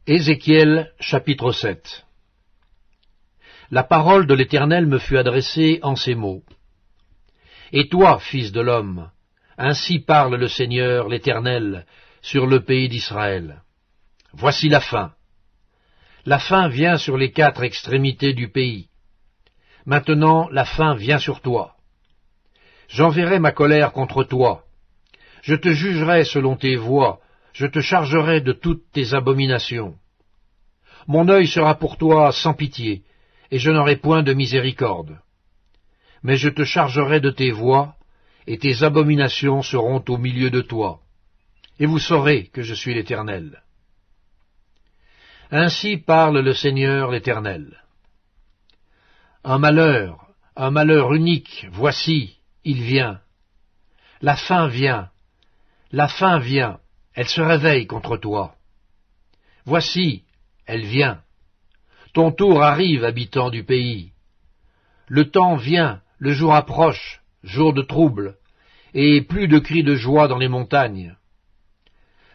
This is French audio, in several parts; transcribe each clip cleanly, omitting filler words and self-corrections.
Ézéchiel chapitre 7. La parole de l'Éternel me fut adressée en ces mots. Et toi, fils de l'homme, ainsi parle le Seigneur, l'Éternel, sur le pays d'Israël. Voici la fin. La fin vient sur les quatre extrémités du pays. Maintenant, la fin vient sur toi. J'enverrai ma colère contre toi. Je te jugerai selon tes voies, je te chargerai de toutes tes abominations. Mon œil sera pour toi sans pitié, et je n'aurai point de miséricorde. Mais je te chargerai de tes voies, et tes abominations seront au milieu de toi. Et vous saurez que je suis l'Éternel. Ainsi parle le Seigneur l'Éternel. Un malheur unique, voici, il vient. La fin vient, elle se réveille contre toi. Voici, elle vient. Ton tour arrive, habitant du pays. Le temps vient, le jour approche, jour de trouble, et plus de cris de joie dans les montagnes.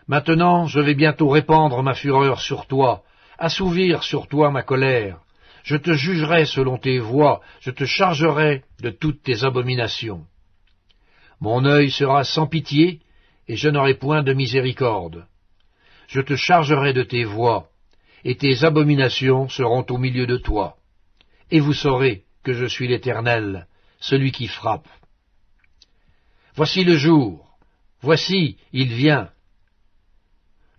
Maintenant, je vais bientôt répandre ma fureur sur toi, assouvir sur toi ma colère. Je te jugerai selon tes voies, je te chargerai de toutes tes abominations. Mon œil sera sans pitié, et je n'aurai point de miséricorde. Je te chargerai de tes voies, et tes abominations seront au milieu de toi. Et vous saurez que je suis l'Éternel, celui qui frappe. Voici le jour, voici, il vient.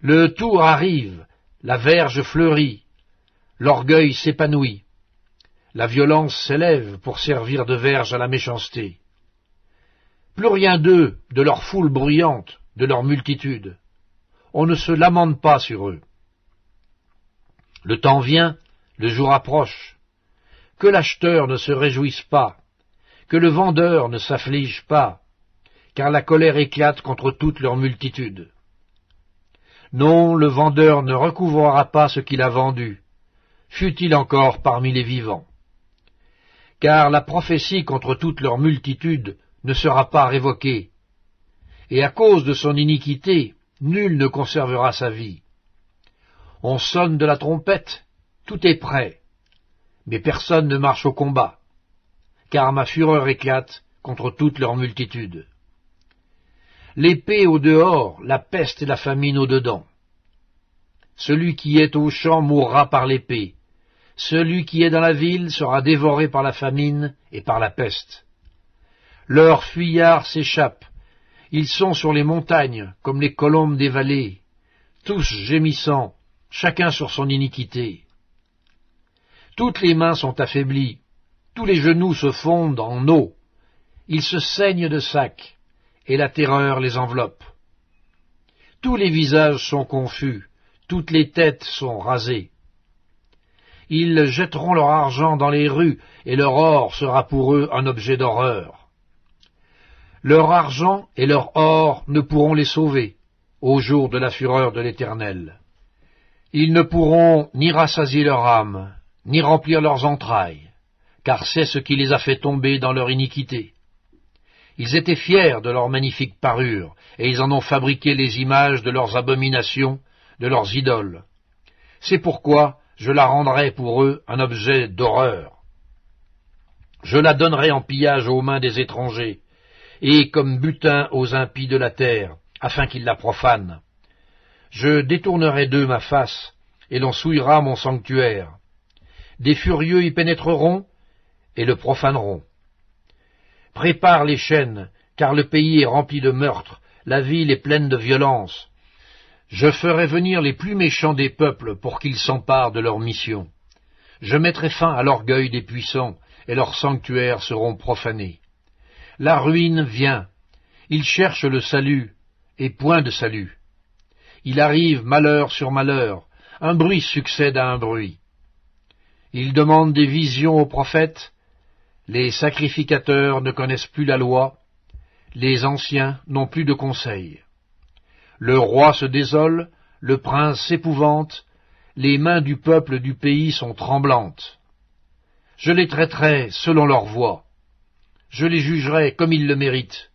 Le tour arrive, la verge fleurit, l'orgueil s'épanouit, la violence s'élève pour servir de verge à la méchanceté. Plus rien d'eux, de leur foule bruyante, de leur multitude. On ne se lamente pas sur eux. Le temps vient, le jour approche. Que l'acheteur ne se réjouisse pas, que le vendeur ne s'afflige pas, car la colère éclate contre toute leur multitude. Non, le vendeur ne recouvrera pas ce qu'il a vendu, fût-il encore parmi les vivants. Car la prophétie contre toute leur multitude ne sera pas révoquée, et à cause de son iniquité, nul ne conservera sa vie. On sonne de la trompette, tout est prêt, mais personne ne marche au combat, car ma fureur éclate contre toute leur multitude. L'épée au dehors, la peste et la famine au dedans. Celui qui est au champ mourra par l'épée, celui qui est dans la ville sera dévoré par la famine et par la peste. Leurs fuyards s'échappent, ils sont sur les montagnes comme les colombes des vallées, tous gémissant, chacun sur son iniquité. Toutes les mains sont affaiblies, tous les genoux se fondent en eau, ils se saignent de sac, et la terreur les enveloppe. Tous les visages sont confus, toutes les têtes sont rasées. Ils jetteront leur argent dans les rues, et leur or sera pour eux un objet d'horreur. Leur argent et leur or ne pourront les sauver, au jour de la fureur de l'Éternel. Ils ne pourront ni rassasier leur âme, ni remplir leurs entrailles, car c'est ce qui les a fait tomber dans leur iniquité. Ils étaient fiers de leur magnifique parure, et ils en ont fabriqué les images de leurs abominations, de leurs idoles. C'est pourquoi je la rendrai pour eux un objet d'horreur. Je la donnerai en pillage aux mains des étrangers, et comme butin aux impies de la terre, afin qu'ils la profanent. Je détournerai d'eux ma face, et l'on souillera mon sanctuaire. Des furieux y pénétreront, et le profaneront. Prépare les chaînes, car le pays est rempli de meurtres, la ville est pleine de violence. Je ferai venir les plus méchants des peuples pour qu'ils s'emparent de leur mission. Je mettrai fin à l'orgueil des puissants, et leurs sanctuaires seront profanés. La ruine vient, ils cherchent le salut, et point de salut. Il arrive malheur sur malheur, un bruit succède à un bruit. Ils demandent des visions aux prophètes, les sacrificateurs ne connaissent plus la loi, les anciens n'ont plus de conseil. Le roi se désole, le prince s'épouvante, les mains du peuple du pays sont tremblantes. Je les traiterai selon leur voie, je les jugerai comme ils le méritent,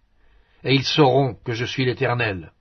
et ils sauront que je suis l'Éternel.